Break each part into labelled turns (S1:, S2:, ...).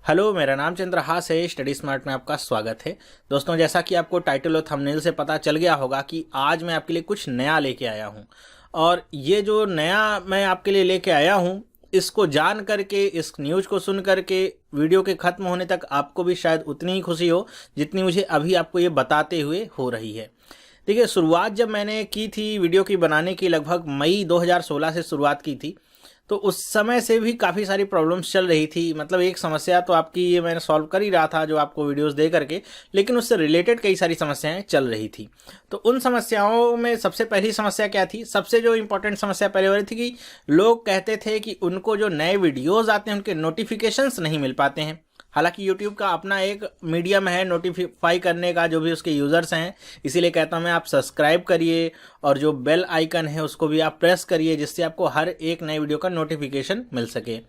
S1: Hello, मेरा नाम चंद्रहास है। स्टडी स्मार्ट में आपका स्वागत है। दोस्तों, जैसा कि आपको टाइटल और थंबनेल से पता चल गया होगा कि आज मैं आपके लिए कुछ नया लेके आया हूं। और ये जो नया मैं आपके लिए लेके आया हूं, इसको जान करके, इस न्यूज़ को सुन करके वीडियो के ख़त्म होने तक आपको भी शायद उतनी ही खुशी हो जितनी मुझे अभी आपको ये बताते हुए हो रही है। देखिए, शुरुआत जब मैंने की थी वीडियो की बनाने की, लगभग मई 2016 से शुरुआत की थी। तो उस समय से भी काफ़ी सारी प्रॉब्लम्स चल रही थी। मतलब एक समस्या तो आपकी ये मैंने सॉल्व कर ही रहा था जो आपको वीडियोस दे करके, लेकिन उससे रिलेटेड कई सारी समस्याएं चल रही थी। तो उन समस्याओं में सबसे पहली समस्या क्या थी? सबसे जो इम्पोर्टेंट समस्या पहले हो रही थी कि लोग कहते थे कि उनको जो नए वीडियोज़ आते हैं उनके नोटिफिकेशंस नहीं मिल पाते हैं। हालांकि YouTube का अपना एक मीडियम है नोटिफाई करने का, जो भी उसके यूज़र्स हैं। इसीलिए कहता हूँ मैं, आप सब्सक्राइब करिए और जो बेल आइकन है उसको भी आप प्रेस करिए, जिससे आपको हर एक नए वीडियो का नोटिफिकेशन मिल सके।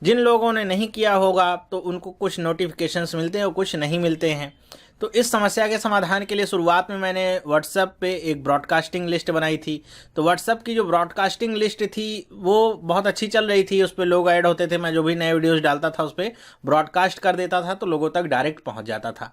S1: जिन लोगों ने नहीं किया होगा तो उनको कुछ नोटिफिकेशंस मिलते हैं और कुछ नहीं मिलते हैं। तो इस समस्या के समाधान के लिए शुरुआत में मैंने व्हाट्सएप पे एक ब्रॉडकास्टिंग लिस्ट बनाई थी। तो व्हाट्सएप की जो ब्रॉडकास्टिंग लिस्ट थी वो बहुत अच्छी चल रही थी। उस पर लोग ऐड होते थे, मैं जो भी नए वीडियोस डालता था उस पर ब्रॉडकास्ट कर देता था तो लोगों तक डायरेक्ट पहुंच जाता था।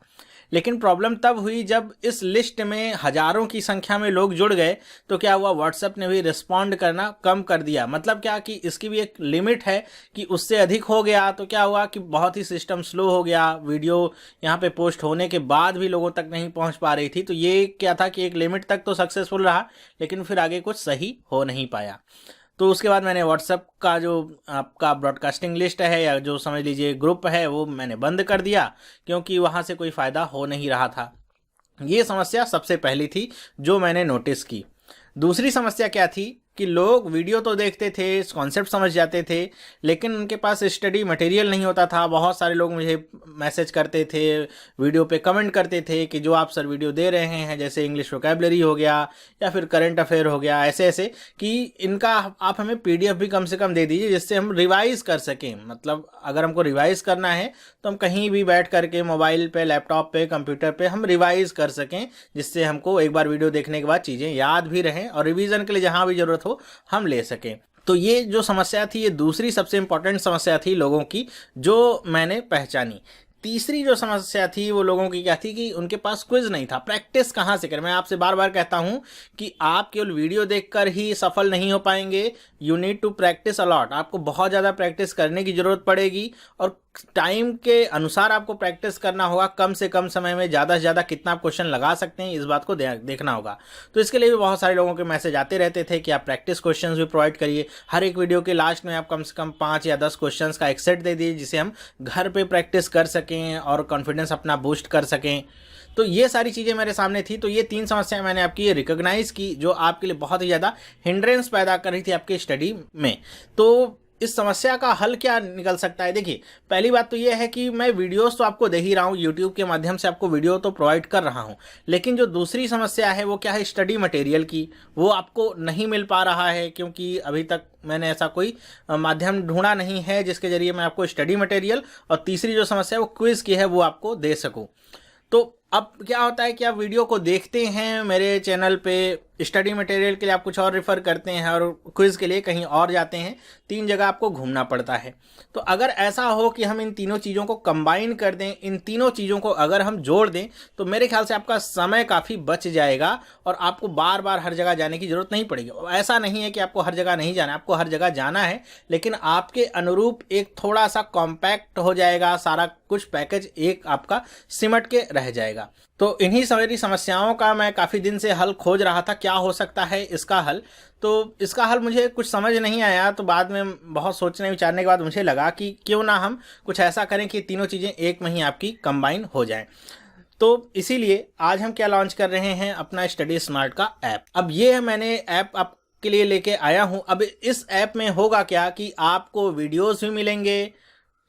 S1: लेकिन प्रॉब्लम तब हुई जब इस लिस्ट में हज़ारों की संख्या में लोग जुड़ गए। तो क्या हुआ, व्हाट्सएप ने भी रिस्पॉन्ड करना कम कर दिया। मतलब क्या कि इसकी भी एक लिमिट है कि उससे अधिक हो गया तो क्या हुआ कि बहुत ही सिस्टम स्लो हो गया। वीडियो यहाँ पे पोस्ट होने के बाद भी लोगों तक नहीं पहुँच पा रही थी। तो ये क्या था कि एक लिमिट तक तो सक्सेसफुल रहा, लेकिन फिर आगे कुछ सही हो नहीं पाया। तो उसके बाद मैंने व्हाट्सएप का जो आपका ब्रॉडकास्टिंग लिस्ट है, या जो समझ लीजिए ग्रुप है, वो मैंने बंद कर दिया, क्योंकि वहाँ से कोई फ़ायदा हो नहीं रहा था। ये समस्या सबसे पहली थी जो मैंने नोटिस की। दूसरी समस्या क्या थी कि लोग वीडियो तो देखते थे, कॉन्सेप्ट समझ जाते थे, लेकिन उनके पास स्टडी मटेरियल नहीं होता था। बहुत सारे लोग मुझे मैसेज करते थे, वीडियो पे कमेंट करते थे कि जो आप सर वीडियो दे रहे हैं, जैसे इंग्लिश वोकैबुलरी हो गया या फिर करंट अफेयर हो गया, ऐसे ऐसे कि इनका आप हमें PDF भी कम से कम दे दीजिए जिससे हम रिवाइज़ कर सकें। मतलब अगर हमको रिवाइज़ करना है तो हम कहीं भी बैठ करके मोबाइल पे, लैपटॉप पे, कंप्यूटर पे हम रिवाइज़ कर सकें, जिससे हमको एक बार वीडियो देखने के बाद चीज़ें याद भी रहें और रिवीजन के लिए जहाँ भी ज़रूरत हो हम ले सकें। तो ये जो समस्या थी, ये दूसरी सबसे इंपॉर्टेंट समस्या थी लोगों की, जो मैंने पहचानी। तीसरी जो समस्या थी वो लोगों की क्या थी कि उनके पास क्विज नहीं था। प्रैक्टिस कहाँ से करें? मैं आपसे बार बार कहता हूँ कि आप केवल वीडियो देखकर ही सफल नहीं हो पाएंगे। You need to practise a lot. आपको बहुत ज़्यादा प्रैक्टिस करने की ज़रूरत पड़ेगी और टाइम के अनुसार आपको प्रैक्टिस करना होगा। कम से कम समय में ज़्यादा से ज़्यादा कितना आप क्वेश्चन लगा सकते हैं, इस बात को देखना होगा। तो इसके लिए भी बहुत सारे लोगों के मैसेज आते रहते थे कि आप प्रैक्टिस क्वेश्चंस भी प्रोवाइड करिए। हर एक वीडियो के लास्ट में आप कम से कम 5 या 10 क्वेश्चंस का एक सेट दे दीजिए, जिसे हम घर पे प्रैक्टिस कर सकें और कॉन्फिडेंस अपना बूस्ट कर सकें। तो ये सारी चीज़ें मेरे सामने थी। तो ये 3 समस्याएं मैंने आपकी रिकॉग्नाइज की जो आपके लिए बहुत ही ज़्यादा हिंड्रेंस पैदा कर रही थी आपके स्टडी में। तो इस समस्या का हल क्या निकल सकता है? देखिए, पहली बात तो ये है कि मैं वीडियोस तो आपको दे ही रहा हूँ, यूट्यूब के माध्यम से आपको वीडियो तो प्रोवाइड कर रहा हूँ, लेकिन जो दूसरी समस्या है वो क्या है, स्टडी मटेरियल की। वो आपको नहीं मिल पा रहा है, क्योंकि अभी तक मैंने ऐसा कोई माध्यम ढूंढा नहीं है जिसके जरिए मैं आपको स्टडी मटेरियल और तीसरी जो समस्या है वो क्विज़ की है, वो आपको दे सकूँ। तो अब क्या होता है कि आप वीडियो को देखते हैं मेरे चैनल पे, स्टडी मटेरियल के लिए आप कुछ और रेफ़र करते हैं और क्विज़ के लिए कहीं और जाते हैं। 3 जगह आपको घूमना पड़ता है। तो अगर ऐसा हो कि हम इन तीनों चीज़ों को कंबाइन कर दें, इन तीनों चीज़ों को अगर हम जोड़ दें, तो मेरे ख्याल से आपका समय काफ़ी बच जाएगा और आपको बार बार हर जगह जाने की ज़रूरत नहीं पड़ेगी। ऐसा नहीं है कि आपको हर जगह नहीं जाना है, आपको हर जगह जाना है, लेकिन आपके अनुरूप एक थोड़ा सा कॉम्पैक्ट हो जाएगा, सारा कुछ पैकेज एक आपका सिमट के रह जाएगा। तो इन्हीं सारी समस्याओं का मैं काफ़ी दिन से हल खोज रहा था, क्या हो सकता है इसका हल। तो इसका हल मुझे कुछ समझ नहीं आया, तो बाद में बहुत सोचने विचारने के बाद मुझे लगा कि क्यों ना हम कुछ ऐसा करें कि तीनों चीज़ें एक में ही आपकी कंबाइन हो जाएं। तो इसीलिए आज हम क्या लॉन्च कर रहे हैं, अपना स्टडी स्मार्ट का ऐप। अब ये मैंने ऐप आपके लिए लेके आया हूँ। अब इस ऐप में होगा क्या कि आपको वीडियोज़ भी मिलेंगे,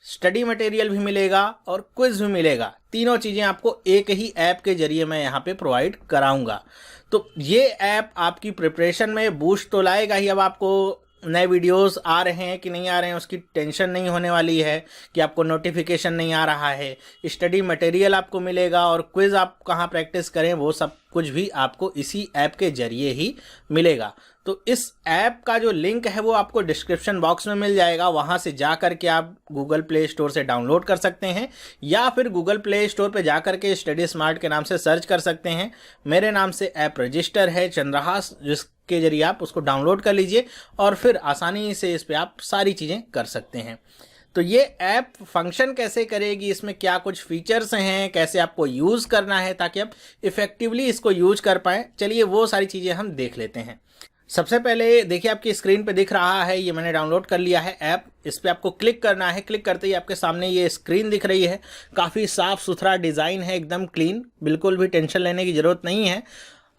S1: स्टडी मटेरियल भी मिलेगा और क्विज भी मिलेगा। तीनों चीज़ें आपको एक ही ऐप के जरिए मैं यहाँ पे प्रोवाइड कराऊंगा। तो ये ऐप आपकी प्रिपरेशन में बूस्ट तो लाएगा ही। अब आपको नए वीडियोस आ रहे हैं कि नहीं आ रहे हैं उसकी टेंशन नहीं होने वाली है, कि आपको नोटिफिकेशन नहीं आ रहा है। स्टडी मटेरियल आपको मिलेगा और क्विज़ आप कहाँ प्रैक्टिस करें वो सब कुछ भी आपको इसी ऐप के ज़रिए ही मिलेगा। तो इस ऐप का जो लिंक है वो आपको डिस्क्रिप्शन बॉक्स में मिल जाएगा, वहाँ से जा कर के आप गूगल प्ले स्टोर से डाउनलोड कर सकते हैं या फिर गूगल प्ले स्टोर पे जा कर के स्टडी स्मार्ट के नाम से सर्च कर सकते हैं। मेरे नाम से ऐप रजिस्टर है चंद्रहास, जिसके जरिए आप उसको डाउनलोड कर लीजिए और फिर आसानी से इस पर आप सारी चीज़ें कर सकते हैं। तो ये ऐप फंक्शन कैसे करेगी, इसमें क्या कुछ फीचर्स हैं, कैसे आपको यूज़ करना है ताकि आप इफ़ेक्टिवली इसको यूज़ कर पाएँ, चलिए वो सारी चीज़ें हम देख लेते हैं। सबसे पहले देखिए आपकी स्क्रीन पे दिख रहा है, ये मैंने डाउनलोड कर लिया है ऐप। इस पर आपको क्लिक करना है। क्लिक करते ही आपके सामने ये स्क्रीन दिख रही है। काफ़ी साफ़ सुथरा डिज़ाइन है, एकदम क्लीन, बिल्कुल भी टेंशन लेने की ज़रूरत नहीं है।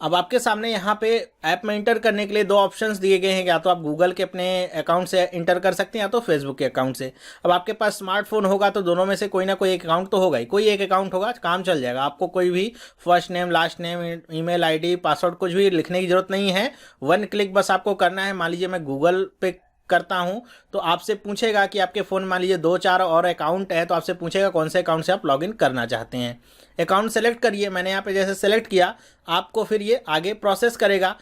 S1: अब आपके सामने यहाँ पे ऐप में इंटर करने के लिए दो ऑप्शंस दिए गए हैं, या तो आप गूगल के अपने अकाउंट से इंटर कर सकते हैं या तो फेसबुक के अकाउंट से। अब आपके पास स्मार्टफोन होगा तो दोनों में से कोई ना कोई एक अकाउंट तो होगा ही, कोई एक अकाउंट होगा, काम चल जाएगा। आपको कोई भी first name, last name, email ID, password कुछ भी लिखने की जरूरत नहीं है। वन क्लिक बस आपको करना है। मान लीजिए मैं गूगल पे करता हूं तो आपसे पूछेगा कि आपके फ़ोन मान लीजिए 2-4 और अकाउंट है, तो आपसे पूछेगा कौन से अकाउंट से आप लॉगिन करना चाहते हैं। अकाउंट सेलेक्ट करिए, मैंने यहाँ पे जैसे सेलेक्ट किया, आपको फिर ये आगे प्रोसेस करेगा।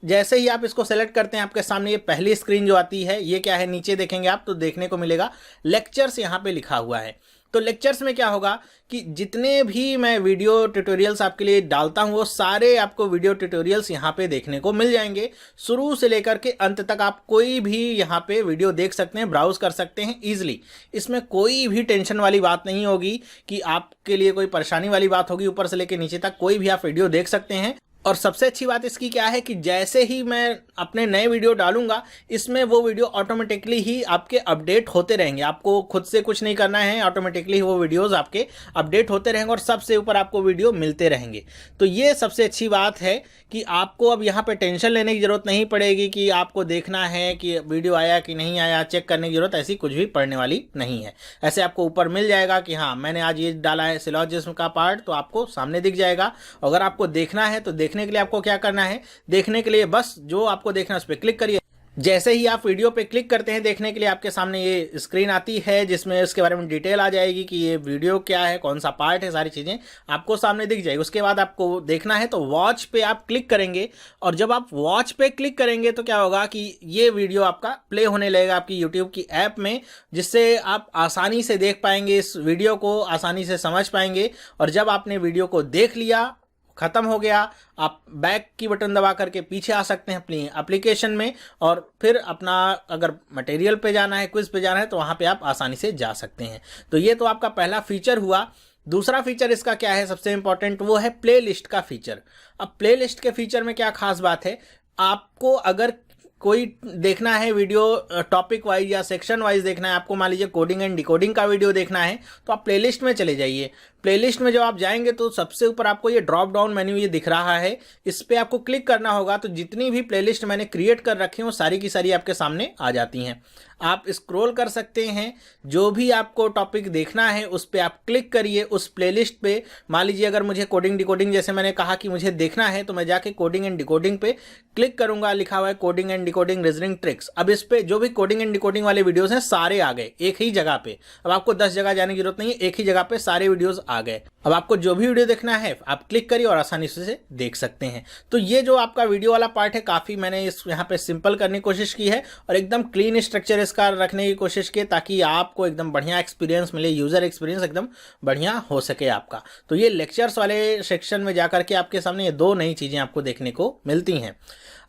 S1: जैसे ही आप इसको सेलेक्ट करते हैं आपके सामने ये पहली स्क्रीन जो आती है, ये क्या है, नीचे देखेंगे आप तो देखने को मिलेगा लेक्चर्स यहाँ पे लिखा हुआ है। तो लेक्चर्स में क्या होगा कि जितने भी मैं वीडियो ट्यूटोरियल्स आपके लिए डालता हूँ वो सारे आपको वीडियो ट्यूटोरियल्स यहाँ पे देखने को मिल जाएंगे। शुरू से लेकर के अंत तक आप कोई भी यहाँ पे वीडियो देख सकते हैं, ब्राउज कर सकते हैं ईजिली। इसमें कोई भी टेंशन वाली बात नहीं होगी कि आपके लिए कोई परेशानी वाली बात होगी। ऊपर से लेकर नीचे तक कोई भी आप वीडियो देख सकते हैं। और सबसे अच्छी बात इसकी क्या है कि जैसे ही मैं अपने नए वीडियो डालूंगा, इसमें वो वीडियो ऑटोमेटिकली ही आपके अपडेट होते रहेंगे। आपको खुद से कुछ नहीं करना है, ऑटोमेटिकली वो वीडियोस आपके अपडेट होते रहेंगे और सबसे ऊपर आपको वीडियो मिलते रहेंगे। तो ये सबसे अच्छी बात है कि आपको अब यहाँ पे टेंशन लेने की ज़रूरत नहीं पड़ेगी कि आपको देखना है कि वीडियो आया कि नहीं आया, चेक करने की ज़रूरत ऐसी कुछ भी पड़ने वाली नहीं है। ऐसे आपको ऊपर मिल जाएगा कि हाँ मैंने आज ये डाला है सिलॉजिज्म का पार्ट, तो आपको सामने दिख जाएगा। अगर आपको देखना है तो देखने के लिए आपको क्या करना है, देखने के लिए बस जो आपको देखना है उस पर क्लिक करिए। जैसे ही आप वीडियो पे क्लिक करते हैं देखने के लिए आपके सामने ये स्क्रीन आती है जिसमें इसके बारे में डिटेल आ जाएगी कि ये वीडियो क्या है, कौन सा पार्ट है, सारी चीज़ें आपको सामने दिख जाएगी। उसके बाद आपको देखना है तो वॉच पे आप क्लिक करेंगे और जब आप वॉच पे क्लिक करेंगे तो क्या होगा कि ये वीडियो आपका प्ले होने लगेगा आपकी यूट्यूब की ऐप में, जिससे आप आसानी से देख पाएंगे, इस वीडियो को आसानी से समझ पाएंगे। और जब आपने वीडियो को देख लिया, ख़त्म हो गया, आप बैक की बटन दबा करके पीछे आ सकते हैं अपनी एप्लीकेशन में और फिर अपना अगर मटेरियल पे जाना है, क्विज पे जाना है तो वहाँ पे आप आसानी से जा सकते हैं। तो ये तो आपका पहला फीचर हुआ। दूसरा फीचर इसका क्या है, सबसे इंपॉर्टेंट, वो है प्ले लिस्ट का फीचर। अब प्ले लिस्ट के फीचर में क्या खास बात है, आपको अगर कोई देखना है वीडियो टॉपिक वाइज या सेक्शन वाइज देखना है, आपको मान लीजिए कोडिंग एंड डिकोडिंग का वीडियो देखना है तो आप प्लेलिस्ट में चले जाइए। प्लेलिस्ट में जब आप जाएंगे तो सबसे ऊपर आपको ये ड्रॉप डाउन मेन्यू ये दिख रहा है, इस पर आपको क्लिक करना होगा। तो जितनी भी प्लेलिस्ट मैंने क्रिएट कर रखी हैं वो सारी की सारी आपके सामने आ जाती हैं। आप स्क्रॉल कर सकते हैं, जो भी आपको टॉपिक देखना है उस पर आप क्लिक करिए उस प्लेलिस्ट पे। मान लीजिए अगर मुझे कोडिंग डिकोडिंग जैसे मैंने कहा कि मुझे देखना है तो मैं जाके कोडिंग एंड डिकोडिंग पे क्लिक करूंगा, लिखा हुआ है coding and decoding reasoning tricks. अब इस पे जो भी कोडिंग एंड डिकोडिंग वाले वीडियोस हैं सारे आ गए एक ही जगह पे। अब आपको 10 जगह जाने की जरूरत नहीं है, एक ही जगह पे सारे वीडियोस आ गए। अब आपको जो भी वीडियो देखना है आप क्लिक करिए और आसानी से देख सकते हैं। तो ये जो आपका वीडियो वाला पार्ट है काफ़ी मैंने इस यहाँ पे सिंपल करने की कोशिश की है और एकदम क्लीन स्ट्रक्चर इसका रखने की कोशिश की ताकि आपको एकदम बढ़िया एक्सपीरियंस मिले, यूज़र एक्सपीरियंस एकदम बढ़िया हो सके आपका। तो ये लेक्चर्स वाले सेक्शन में जाकर के आपके सामने ये दो नई चीज़ें आपको देखने को मिलती हैं।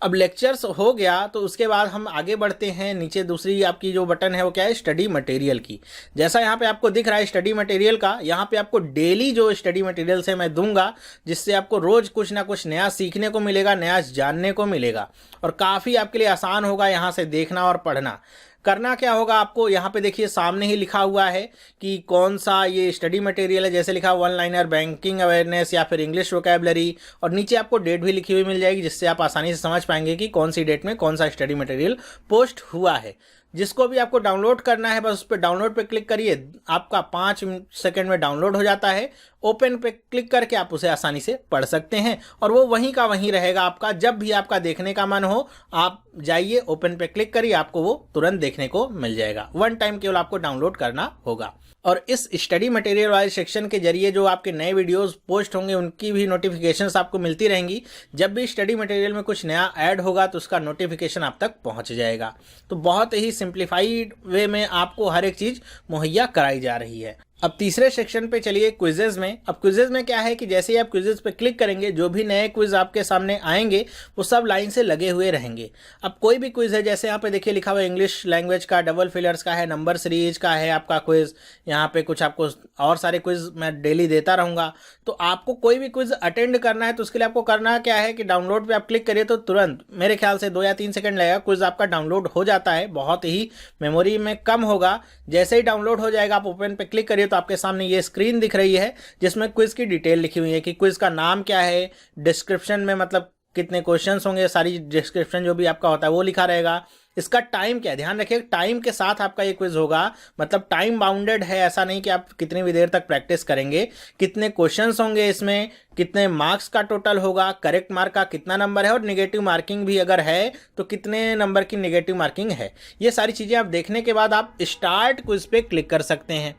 S1: अब लेक्चर्स हो गया तो उसके बाद हम आगे बढ़ते हैं। नीचे दूसरी आपकी जो बटन है वो क्या है, स्टडी मटेरियल की। जैसा यहाँ पे आपको दिख रहा है स्टडी मटेरियल का, यहाँ पे आपको डेली जो स्टडी मटेरियल्स है मैं दूंगा, जिससे आपको रोज कुछ ना कुछ नया सीखने को मिलेगा, नया जानने को मिलेगा और काफ़ी आपके लिए आसान होगा यहाँ से देखना और पढ़ना। करना क्या होगा आपको, यहाँ पे देखिए सामने ही लिखा हुआ है कि कौन सा ये स्टडी मटेरियल है। जैसे लिखा वन लाइनर, बैंकिंग अवेयरनेस या फिर इंग्लिश वोकैबुलरी, और नीचे आपको डेट भी लिखी हुई मिल जाएगी जिससे आप आसानी से समझ पाएंगे कि कौन सी डेट में कौन सा स्टडी मटेरियल पोस्ट हुआ है। जिसको भी आपको डाउनलोड करना है बस उस पर डाउनलोड पे क्लिक करिए, आपका 5 सेकंड में डाउनलोड हो जाता है। ओपन पे क्लिक करके आप उसे आसानी से पढ़ सकते हैं और वो वहीं का वहीं रहेगा आपका। जब भी आपका देखने का मन हो आप जाइए, ओपन पे क्लिक करिए, आपको वो तुरंत देखने को मिल जाएगा। वन टाइम केवल आपको डाउनलोड करना होगा। और इस स्टडी मटेरियल वाले सेक्शन के जरिए जो आपके नए वीडियोस पोस्ट होंगे उनकी भी नोटिफिकेशंस आपको मिलती रहेंगी। जब भी स्टडी मटेरियल में कुछ नया ऐड होगा तो उसका नोटिफिकेशन आप तक पहुंच जाएगा। तो बहुत ही सिंप्लीफाइड वे में आपको हर एक चीज़ मुहैया कराई जा रही है। अब तीसरे सेक्शन पे चलिए क्विजेज में। अब क्विजेज में क्या है कि जैसे ही आप क्विजेज पे क्लिक करेंगे जो भी नए क्विज आपके सामने आएंगे वो सब लाइन से लगे हुए रहेंगे। अब कोई भी क्विज है, जैसे यहाँ पे देखिए लिखा हुआ है इंग्लिश लैंग्वेज का, डबल फिलर्स का है, नंबर सीरीज का है आपका क्विज। यहाँ पे कुछ आपको और सारे क्विज मैं डेली देता रहूँगा। तो आपको कोई भी क्विज अटेंड करना है तो उसके लिए आपको करना क्या है कि डाउनलोड पे आप क्लिक करिए तो तुरंत मेरे ख्याल से 2 या 3 सेकंड लगेगा, क्विज आपका डाउनलोड हो जाता है। बहुत ही मेमोरी में कम होगा। जैसे ही डाउनलोड हो जाएगा आप ओपन पे क्लिक करिए तो आपके सामने ये स्क्रीन दिख रही है जिसमें क्विज की डिटेल लिखी हुई है कि क्विज का नाम क्या है, डिस्क्रिप्शन में मतलब कितने क्वेश्चंस होंगे, सारी डिस्क्रिप्शन जो भी आपका होता है वो लिखा रहेगा। इसका टाइम क्या है, ध्यान रखिए टाइम के साथ आपका ये क्विज होगा, मतलब टाइम बाउंडेड है। ऐसा नहीं कि आप कितनी भी देर तक प्रैक्टिस करेंगे। कितने क्वेश्चंस होंगे इसमें, कितने मार्क्स का टोटल होगा, करेक्ट मार्क का कितना नंबर है और नेगेटिव मार्किंग भी अगर है तो कितने नंबर की नेगेटिव मार्किंग है। ये सारी चीज़ें आप देखने के बाद आप स्टार्ट क्विज पे क्लिक कर सकते हैं।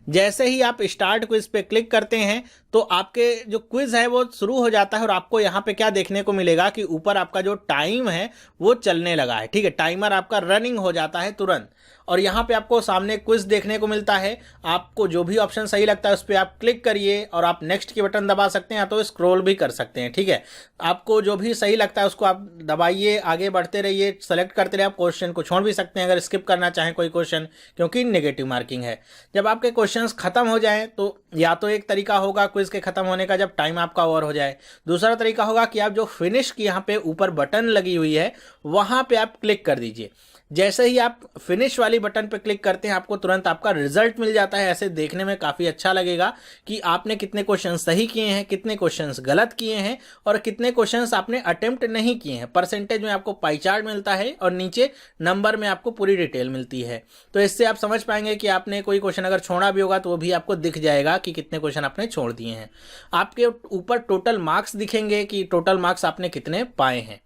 S1: जैसे ही आप स्टार्ट क्विज पे क्लिक करते हैं तो आपके जो क्विज है वो शुरू हो जाता है और आपको यहाँ पे क्या देखने को मिलेगा कि ऊपर आपका जो टाइम है वो चलने लगा है। ठीक है, टाइमर आपका रनिंग हो जाता है तुरंत। और यहाँ पे आपको सामने क्विज देखने को मिलता है। आपको जो भी ऑप्शन सही लगता है उस पर आप क्लिक करिए और आप नेक्स्ट की बटन दबा सकते हैं, तो स्क्रॉल भी कर सकते हैं। ठीक है, आपको जो भी सही लगता है उसको आप दबाइए, आगे बढ़ते रहिए, सेलेक्ट करते रहिए। आप क्वेश्चन को छोड़ भी सकते हैं अगर स्किप करना चाहें कोई क्वेश्चन, क्योंकि नेगेटिव मार्किंग है। जब आपके क्वेश्चंस खत्म हो जाएं तो या तो एक तरीका होगा क्विज के खत्म होने का जब टाइम आपका ओवर हो जाए, दूसरा तरीका होगा कि आप जो फिनिश की यहाँ पे ऊपर बटन लगी हुई है वहां पे आप क्लिक कर दीजिए। जैसे ही आप फिनिश वाली बटन पे क्लिक करते हैं आपको तुरंत आपका रिजल्ट मिल जाता है। ऐसे देखने में काफ़ी अच्छा लगेगा कि आपने कितने क्वेश्चन सही किए हैं, कितने क्वेश्चन गलत किए हैं और कितने क्वेश्चन आपने अटेम्प्ट नहीं किए हैं। परसेंटेज में आपको पाई चार्ट मिलता है और नीचे नंबर में आपको पूरी डिटेल मिलती है। तो इससे आप समझ पाएंगे कि आपने कोई क्वेश्चन अगर छोड़ा भी होगा तो वो भी आपको दिख जाएगा कि कितने क्वेश्चन आपने छोड़ दिए हैं। आपके ऊपर टोटल मार्क्स दिखेंगे कि टोटल मार्क्स आपने कितने पाए हैं।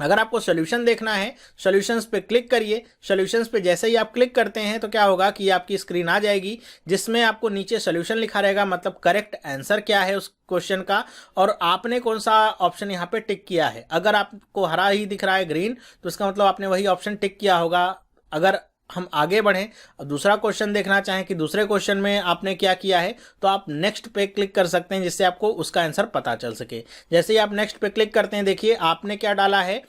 S1: अगर आपको सॉल्यूशन देखना है, सॉल्यूशंस पे क्लिक करिए। सॉल्यूशंस पे जैसे ही आप क्लिक करते हैं तो क्या होगा कि आपकी स्क्रीन आ जाएगी जिसमें आपको नीचे सॉल्यूशन लिखा रहेगा, मतलब करेक्ट आंसर क्या है उस क्वेश्चन का और आपने कौन सा ऑप्शन यहाँ पे टिक किया है। अगर आपको हरा ही दिख रहा है, ग्रीन, तो इसका मतलब आपने वही ऑप्शन टिक किया होगा। अगर हम आगे बढ़ें, दूसरा क्वेश्चन देखना चाहें कि दूसरे क्वेश्चन में आपने क्या किया है, तो आप नेक्स्ट पे क्लिक कर सकते हैं जिससे आपको उसका आंसर पता चल सके। जैसे ही आप नेक्स्ट पे क्लिक करते हैं, देखिए आपने क्या डाला है।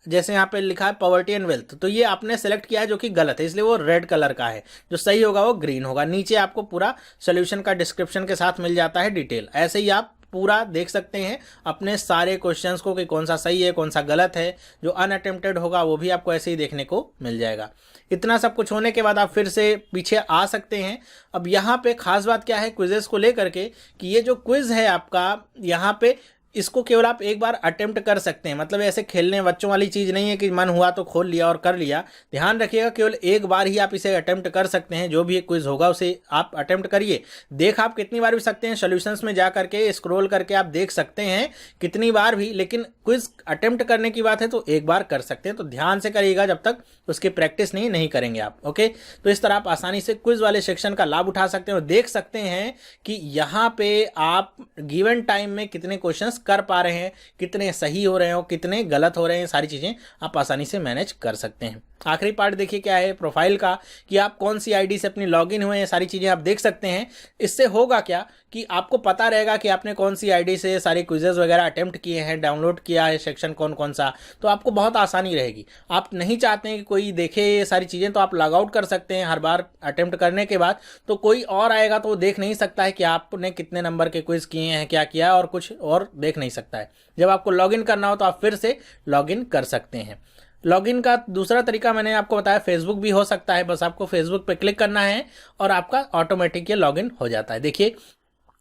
S1: जैसे यहाँ पे लिखा है पॉवर्टी एंड वेल्थ, तो ये आपने सेलेक्ट किया है जो कि गलत है, इसलिए वो रेड कलर का है। जो सही होगा वो ग्रीन होगा। नीचे आपको पूरा सोल्यूशन का डिस्क्रिप्शन के साथ मिल जाता है डिटेल। ऐसे ही आप पूरा देख सकते हैं अपने सारे क्वेश्चंस को कि कौन सा सही है कौन सा गलत है। जो अनअटेम्प्टेड होगा वो भी आपको ऐसे ही देखने को मिल जाएगा। इतना सब कुछ होने के बाद आप फिर से पीछे आ सकते हैं। अब यहाँ पे खास बात क्या है क्विजेस को लेकर के कि ये जो क्विज है आपका, यहाँ पे इसको केवल आप एक बार अटेम्प्ट कर सकते हैं। मतलब ऐसे खेलने बच्चों वाली चीज़ नहीं है कि मन हुआ तो खोल लिया और कर लिया। ध्यान रखिएगा केवल एक बार ही आप इसे अटेम्प्ट कर सकते हैं। जो भी एक क्विज होगा उसे आप अटेम्प्ट करिए। देख आप कितनी बार भी सकते हैं, सॉल्यूशंस में जा करके स्क्रॉल करके आप देख सकते हैं कितनी बार भी, लेकिन क्विज अटेम्प्ट करने की बात है तो एक बार कर सकते हैं। तो ध्यान से करिएगा जब तक उसकी प्रैक्टिस नहीं करेंगे आप। ओके, तो इस तरह आप आसानी से क्विज वाले सेक्शन का लाभ उठा सकते हैं और देख सकते हैं कि यहाँ पे आप गिवन टाइम में कितने क्वेश्चंस कर पा रहे हैं, कितने सही हो रहे हैं और कितने गलत हो रहे हैं। सारी चीजें आप आसानी से मैनेज कर सकते हैं। आखिरी पार्ट देखिए क्या है प्रोफाइल का, कि आप कौन सी आईडी से अपनी लॉगिन हुए हैं, सारी चीजें आप देख सकते हैं। इससे होगा क्या कि आपको पता रहेगा कि आपने कौन सी आईडी से सारे क्विजेस वगैरह अटेम्प्ट किए हैं, डाउनलोड किया है सेक्शन कौन कौन सा, तो आपको बहुत आसानी रहेगी। आप नहीं चाहते हैं कि कोई देखे ये सारी चीज़ें, तो आप लॉग आउट कर सकते हैं हर बार अटेम्प्ट करने के बाद। तो कोई और आएगा तो वो देख नहीं सकता है कि आपने कितने नंबर के क्विज किए हैं, क्या किया, और कुछ और देख नहीं सकता है। जब आपको लॉगिन करना हो तो आप फिर से लॉगिन कर सकते हैं। लॉगिन का दूसरा तरीका मैंने आपको बताया, फेसबुक भी हो सकता है। बस आपको फेसबुक पे क्लिक करना है और आपका ऑटोमेटिक ये लॉगिन हो जाता है। देखिए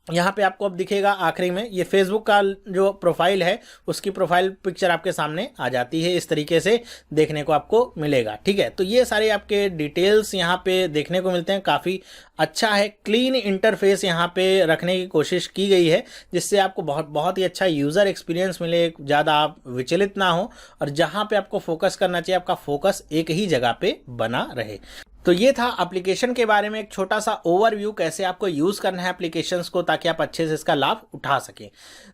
S1: यहाँ पे आपको अब दिखेगा आखिरी में ये फेसबुक का जो प्रोफाइल है उसकी प्रोफाइल पिक्चर आपके सामने आ जाती है, इस तरीके से देखने को आपको मिलेगा। ठीक है, तो ये सारे आपके डिटेल्स यहाँ पे देखने को मिलते हैं। काफ़ी अच्छा है, क्लीन इंटरफेस यहाँ पे रखने की कोशिश की गई है, जिससे आपको बहुत ही अच्छा यूज़र एक्सपीरियंस मिले, ज़्यादा आप विचलित ना हो, और जहाँ पे आपको फोकस करना चाहिए आपका फोकस एक ही जगह पे बना रहे। तो ये था एप्लीकेशन के बारे में एक छोटा सा ओवरव्यू, कैसे आपको यूज़ करना है एप्लीकेशंस को ताकि आप अच्छे से इसका लाभ उठा सकें।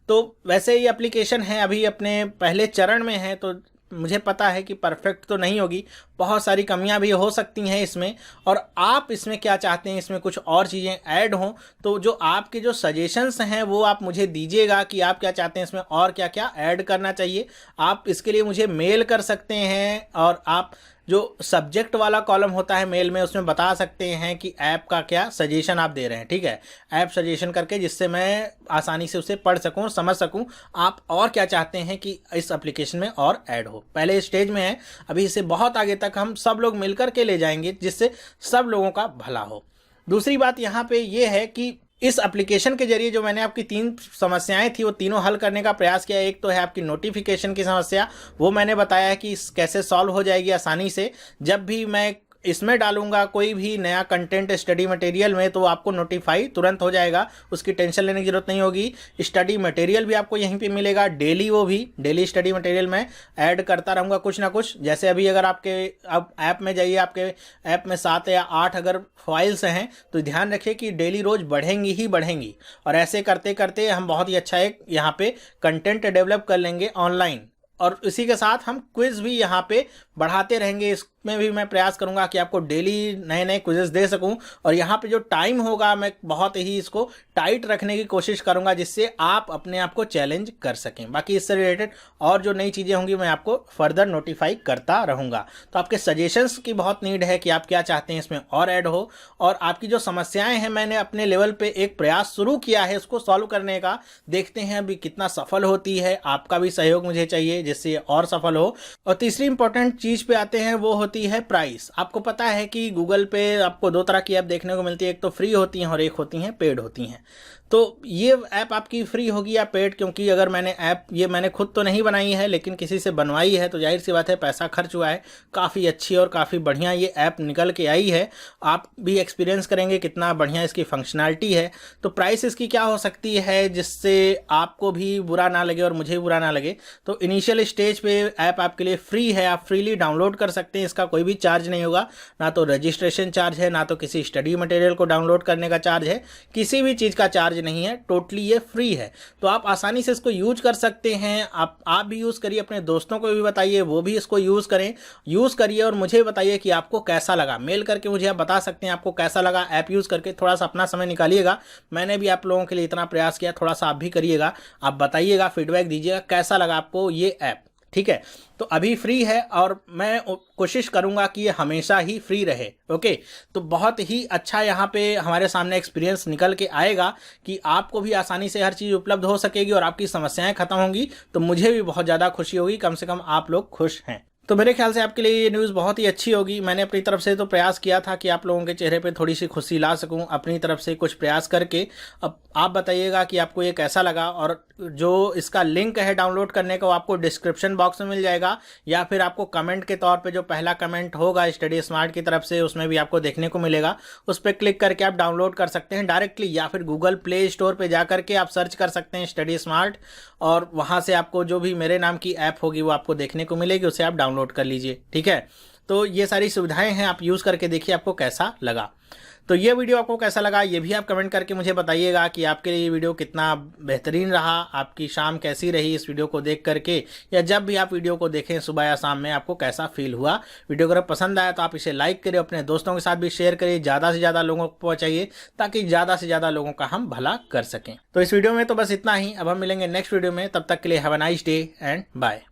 S1: तो वैसे ये एप्लीकेशन है अभी अपने पहले चरण में है, तो मुझे पता है कि परफेक्ट तो नहीं होगी, बहुत सारी कमियां भी हो सकती हैं इसमें, और आप इसमें क्या चाहते हैं इसमें कुछ और चीज़ें ऐड हों, तो जो आपके जो सजेशंस हैं वो आप मुझे दीजिएगा कि आप क्या चाहते हैं इसमें और क्या क्या ऐड करना चाहिए। आप इसके लिए मुझे मेल कर सकते हैं, और आप जो सब्जेक्ट वाला कॉलम होता है मेल में उसमें बता सकते हैं कि ऐप का क्या सजेशन आप दे रहे हैं। ठीक है, ऐप सजेशन करके, जिससे मैं आसानी से उसे पढ़ सकूं, समझ सकूं आप और क्या चाहते हैं कि इस एप्लीकेशन में और ऐड हो। पहले स्टेज में है, अभी इसे बहुत आगे तक हम सब लोग मिलकर के ले जाएंगे, जिससे सब लोगों का भला हो। दूसरी बात यहाँ पे ये है कि इस एप्लीकेशन के जरिए जो मैंने आपकी 3 समस्याएं थी वो तीनों हल करने का प्रयास किया। एक तो है आपकी नोटिफिकेशन की समस्या, वो मैंने बताया है कि कैसे सॉल्व हो जाएगी आसानी से। जब भी मैं इसमें डालूंगा कोई भी नया कंटेंट स्टडी मटेरियल में, तो आपको नोटिफाई तुरंत हो जाएगा, उसकी टेंशन लेने की जरूरत नहीं होगी। स्टडी मटेरियल भी आपको यहीं पे मिलेगा डेली, वो भी डेली स्टडी मटेरियल में ऐड करता रहूँगा कुछ ना कुछ। जैसे अभी अगर आपके अब ऐप में जाइए, आपके ऐप में 7 या 8 अगर फाइल्स हैं, तो ध्यान रखिए कि डेली रोज बढ़ेंगी ही बढ़ेंगी, और ऐसे करते करते हम बहुत ही अच्छा एक यहाँ पे कंटेंट डेवलप कर लेंगे ऑनलाइन। और इसी के साथ हम क्विज भी यहाँ पे बढ़ाते रहेंगे, इसमें भी मैं प्रयास करूँगा कि आपको डेली नए नए क्विजेस दे सकूँ। और यहाँ पे जो टाइम होगा मैं बहुत ही इसको टाइट रखने की कोशिश करूँगा, जिससे आप अपने आप को चैलेंज कर सकें। बाकी इससे रिलेटेड और जो नई चीज़ें होंगी मैं आपको फर्दर नोटिफाई करता रहूँगा। तो आपके सजेशंस की बहुत नीड है कि आप क्या चाहते हैं इसमें और ऐड हो, और आपकी जो समस्याएं हैं मैंने अपने लेवल पे एक प्रयास शुरू किया है उसको सॉल्व करने का। देखते हैं अभी कितना सफल होती है, आपका भी सहयोग मुझे चाहिए जिससे ये और सफल हो। और तीसरी इंपॉर्टेंट चीज पे आते हैं, वो होती है प्राइस। आपको पता है कि गूगल पे आपको 2 तरह की ऐप देखने को मिलती है, एक तो फ्री होती हैं और एक होती हैं पेड होती हैं। तो ये ऐप आपकी फ्री होगी या पेड, क्योंकि अगर मैंने खुद तो नहीं बनाई है लेकिन किसी से बनवाई है, तो जाहिर सी बात है पैसा खर्च हुआ है। काफ़ी अच्छी और काफ़ी बढ़िया ये ऐप निकल के आई है, आप भी एक्सपीरियंस करेंगे कितना बढ़िया इसकी फंक्शनैलिटी है। तो प्राइस इसकी क्या हो सकती है जिससे आपको भी बुरा ना लगे और मुझे भी बुरा ना लगे। तो इनिशियल स्टेज पे ऐप आपके लिए फ्री है, आप फ्रीली डाउनलोड कर सकते हैं, इसका कोई भी चार्ज नहीं होगा, ना तो रजिस्ट्रेशन चार्ज है, ना तो किसी स्टडी मटेरियल को डाउनलोड करने का चार्ज है, किसी भी चीज़ का चार्ज नहीं है, टोटली ये फ्री है। तो आप आसानी से इसको यूज कर सकते हैं। आप भी यूज़ करिए, अपने दोस्तों को भी बताइए, वो भी इसको यूज़ करिए, और मुझे बताइए कि आपको कैसा लगा। मेल करके मुझे आप बता सकते हैं आपको कैसा लगा ऐप यूज़ करके। थोड़ा सा अपना समय निकालिएगा, मैंने भी आप लोगों के लिए इतना प्रयास किया, थोड़ा सा आप भी करिएगा, आप बताइएगा, फीडबैक दीजिएगा कैसा लगा आपको ये ऐप। ठीक है, तो अभी फ्री है और मैं कोशिश करूंगा कि ये हमेशा ही फ्री रहे। ओके, तो बहुत ही अच्छा यहाँ पे हमारे सामने एक्सपीरियंस निकल के आएगा कि आपको भी आसानी से हर चीज़ उपलब्ध हो सकेगी और आपकी समस्याएं खत्म होंगी। तो मुझे भी बहुत ज़्यादा खुशी होगी, कम से कम आप लोग खुश हैं। तो मेरे ख्याल से आपके लिए ये न्यूज़ बहुत ही अच्छी होगी। मैंने अपनी तरफ से तो प्रयास किया था कि आप लोगों के चेहरे पे थोड़ी सी खुशी ला सकूं, अपनी तरफ से कुछ प्रयास करके। अब आप बताइएगा कि आपको ये कैसा लगा, और जो इसका लिंक है डाउनलोड करने का वो आपको डिस्क्रिप्शन बॉक्स में मिल जाएगा, या फिर आपको कमेंट के तौर पे जो पहला कमेंट होगा स्टडी स्मार्ट की तरफ से उसमें भी आपको देखने को मिलेगा। उस पर क्लिक करके आप डाउनलोड कर सकते हैं डायरेक्टली, या फिर गूगल प्ले स्टोर पर जा करके आप सर्च कर सकते हैं स्टडी स्मार्ट, और वहाँ से आपको जो भी मेरे नाम की ऐप होगी वो आपको देखने को मिलेगी, उसे आप डाउनलोड कर लीजिए। ठीक है, तो ये सारी सुविधाएं हैं, आप यूज़ करके देखिए आपको कैसा लगा। तो ये वीडियो आपको कैसा लगा ये भी आप कमेंट करके मुझे बताइएगा कि आपके लिए ये वीडियो कितना बेहतरीन रहा, आपकी शाम कैसी रही इस वीडियो को देख करके, या जब भी आप वीडियो को देखें सुबह या शाम में आपको कैसा फील हुआ। वीडियो अगर पसंद आया तो आप इसे लाइक करें, अपने दोस्तों के साथ भी शेयर करिए, ज़्यादा से ज़्यादा लोगों को पहुँचाइए ताकि ज़्यादा से ज़्यादा लोगों का हम भला कर सकें। तो इस वीडियो में तो बस इतना ही, अब हम मिलेंगे नेक्स्ट वीडियो में, तब तक के लिए have a nice day and bye.